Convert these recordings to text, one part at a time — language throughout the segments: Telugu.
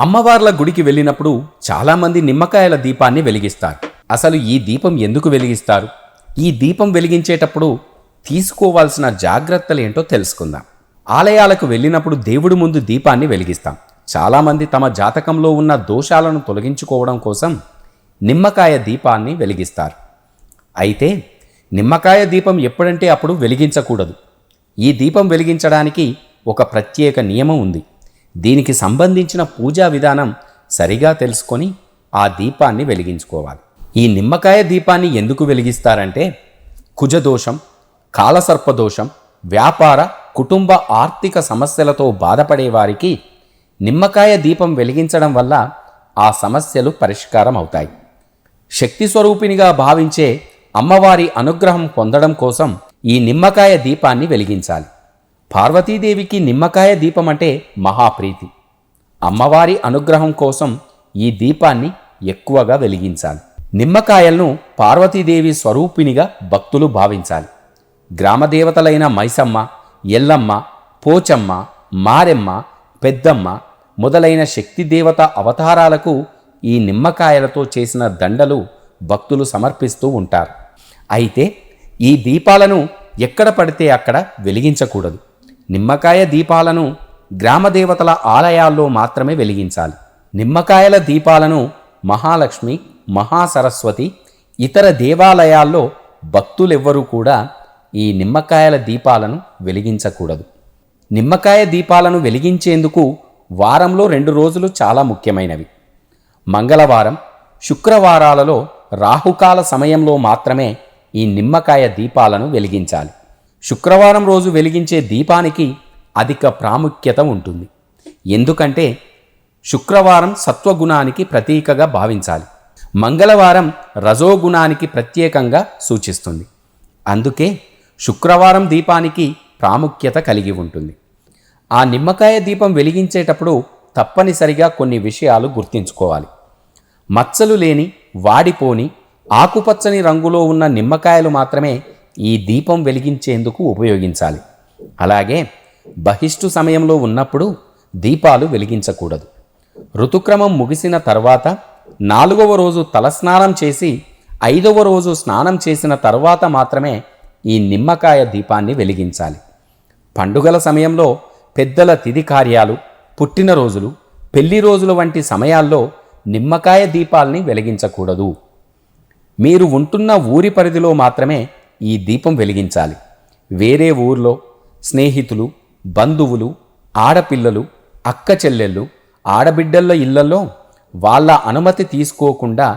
అమ్మవార్ల గుడికి వెళ్ళినప్పుడు చాలామంది నిమ్మకాయల దీపాన్ని వెలిగిస్తారు. అసలు ఈ దీపం ఎందుకు వెలిగిస్తారు? ఈ దీపం వెలిగించేటప్పుడు తీసుకోవాల్సిన జాగ్రత్తలేంటో తెలుసుకుందాం. ఆలయాలకు వెళ్ళినప్పుడు దేవుడి ముందు దీపాన్ని వెలిగిస్తాం. చాలామంది తమ జాతకంలో ఉన్న దోషాలను తొలగించుకోవడం కోసం నిమ్మకాయ దీపాన్ని వెలిగిస్తారు. అయితే నిమ్మకాయ దీపం ఎప్పుడంటే అప్పుడు వెలిగించకూడదు. ఈ దీపం వెలిగించడానికి ఒక ప్రత్యేక నియమం ఉంది. దీనికి సంబంధించిన పూజా విధానం సరిగా తెలుసుకొని ఆ దీపాన్ని వెలిగించుకోవాలి. ఈ నిమ్మకాయ దీపాన్ని ఎందుకు వెలిగిస్తారంటే కుజదోషం, కాలసర్పదోషం, వ్యాపార కుటుంబ ఆర్థిక సమస్యలతో బాధపడే వారికి నిమ్మకాయ దీపం వెలిగించడం వల్ల ఆ సమస్యలు పరిష్కారం అవుతాయి. శక్తి స్వరూపిణిగా భావించే అమ్మవారి అనుగ్రహం పొందడం కోసం ఈ నిమ్మకాయ దీపాన్ని వెలిగించాలి. పార్వతీదేవికి నిమ్మకాయ దీపం అంటే మహాప్రీతి. అమ్మవారి అనుగ్రహం కోసం ఈ దీపాన్ని ఎక్కువగా వెలిగించాలి. నిమ్మకాయలను పార్వతీదేవి స్వరూపిణిగా భక్తులు భావించాలి. గ్రామదేవతలైన మైసమ్మ, ఎల్లమ్మ, పోచమ్మ, మారెమ్మ, పెద్దమ్మ మొదలైన శక్తిదేవత అవతారాలకు ఈ నిమ్మకాయలతో చేసిన దండలు భక్తులు సమర్పిస్తూ ఉంటారు. అయితే ఈ దీపాలను ఎక్కడ పడితే అక్కడ వెలిగించకూడదు. నిమ్మకాయ దీపాలను గ్రామదేవతల ఆలయాల్లో మాత్రమే వెలిగించాలి. నిమ్మకాయల దీపాలను మహాలక్ష్మి, మహాసరస్వతి, ఇతర దేవాలయాల్లో భక్తులెవ్వరూ కూడా ఈ నిమ్మకాయల దీపాలను వెలిగించకూడదు. నిమ్మకాయ దీపాలను వెలిగించేందుకు వారంలో 2 రోజులు చాలా ముఖ్యమైనవి. మంగళవారం, శుక్రవారాలలో రాహుకాల సమయంలో మాత్రమే ఈ నిమ్మకాయ దీపాలను వెలిగించాలి. శుక్రవారం రోజు వెలిగించే దీపానికి అధిక ప్రాముఖ్యత ఉంటుంది. ఎందుకంటే శుక్రవారం సత్వగుణానికి ప్రతీకగా భావించాలి. మంగళవారం రజోగుణానికి ప్రత్యేకంగా సూచిస్తుంది. అందుకే శుక్రవారం దీపానికి ప్రాముఖ్యత కలిగి ఉంటుంది. ఆ నిమ్మకాయ దీపం వెలిగించేటప్పుడు తప్పనిసరిగా కొన్ని విషయాలు గుర్తుంచుకోవాలి. మచ్చలు లేని, వాడిపోని, ఆకుపచ్చని రంగులో ఉన్న నిమ్మకాయలు మాత్రమే ఈ దీపం వెలిగించేందుకు ఉపయోగించాలి. అలాగే బహిష్టు సమయంలో ఉన్నప్పుడు దీపాలు వెలిగించకూడదు. ఋతుక్రమం ముగిసిన తర్వాత 4వ రోజు తలస్నానం చేసి 5వ రోజు స్నానం చేసిన తర్వాత మాత్రమే ఈ నిమ్మకాయ దీపాన్ని వెలిగించాలి. పండుగల సమయంలో పెద్దల తిథి కార్యాలు, పుట్టినరోజులు, పెళ్లి రోజులు వంటి సమయాల్లో నిమ్మకాయ దీపాల్ని వెలిగించకూడదు. మీరు ఉంటున్న ఊరి పరిధిలో మాత్రమే ఈ దీపం వెలిగించాలి. వేరే ఊర్లో స్నేహితులు, బంధువులు, ఆడపిల్లలు, అక్క చెల్లెళ్ళు, ఆడబిడ్డల ఇళ్లలో వాళ్ళ అనుమతి తీసుకోకుండా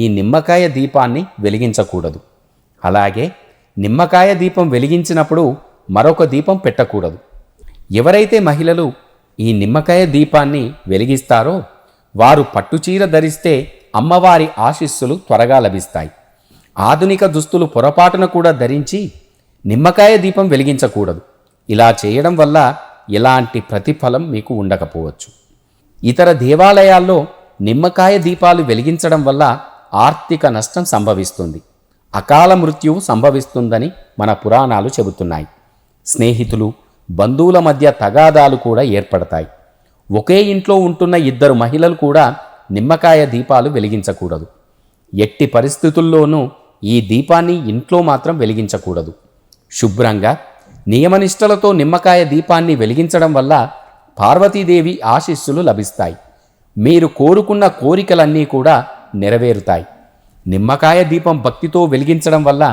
ఈ నిమ్మకాయ దీపాన్ని వెలిగించకూడదు. అలాగే నిమ్మకాయ దీపం వెలిగించినప్పుడు మరొక దీపం పెట్టకూడదు. ఎవరైతే మహిళలు ఈ నిమ్మకాయ దీపాన్ని వెలిగిస్తారో వారు పట్టుచీర ధరిస్తే అమ్మవారి ఆశీస్సులు త్వరగా లభిస్తాయి. ఆధునిక దుస్తులు పొరపాటున కూడా ధరించి నిమ్మకాయ దీపం వెలిగించకూడదు. ఇలా చేయడం వల్ల ఎలాంటి ప్రతిఫలం మీకు ఉండకపోవచ్చు. ఇతర దేవాలయాల్లో నిమ్మకాయ దీపాలు వెలిగించడం వల్ల ఆర్థిక నష్టం సంభవిస్తుంది, అకాల మృత్యువు సంభవిస్తుందని మన పురాణాలు చెబుతున్నాయి. స్నేహితులు, బంధువుల మధ్య తగాదాలు కూడా ఏర్పడతాయి. ఒకే ఇంట్లో ఉంటున్న 2 మహిళలు కూడా నిమ్మకాయ దీపాలు వెలిగించకూడదు. ఎట్టి పరిస్థితుల్లోనూ ఈ దీపాన్ని ఇంట్లో మాత్రం వెలిగించకూడదు. శుభ్రంగా నియమనిష్టలతో నిమ్మకాయ దీపాన్ని వెలిగించడం వల్ల పార్వతీదేవి ఆశీస్సులు లభిస్తాయి. మీరు కోరుకున్న కోరికలన్నీ కూడా నెరవేరుతాయి. నిమ్మకాయ దీపం భక్తితో వెలిగించడం వల్ల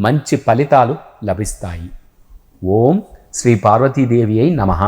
మంచి ఫలితాలు లభిస్తాయి. ఓం శ్రీ పార్వతీదేవి అయి నమః.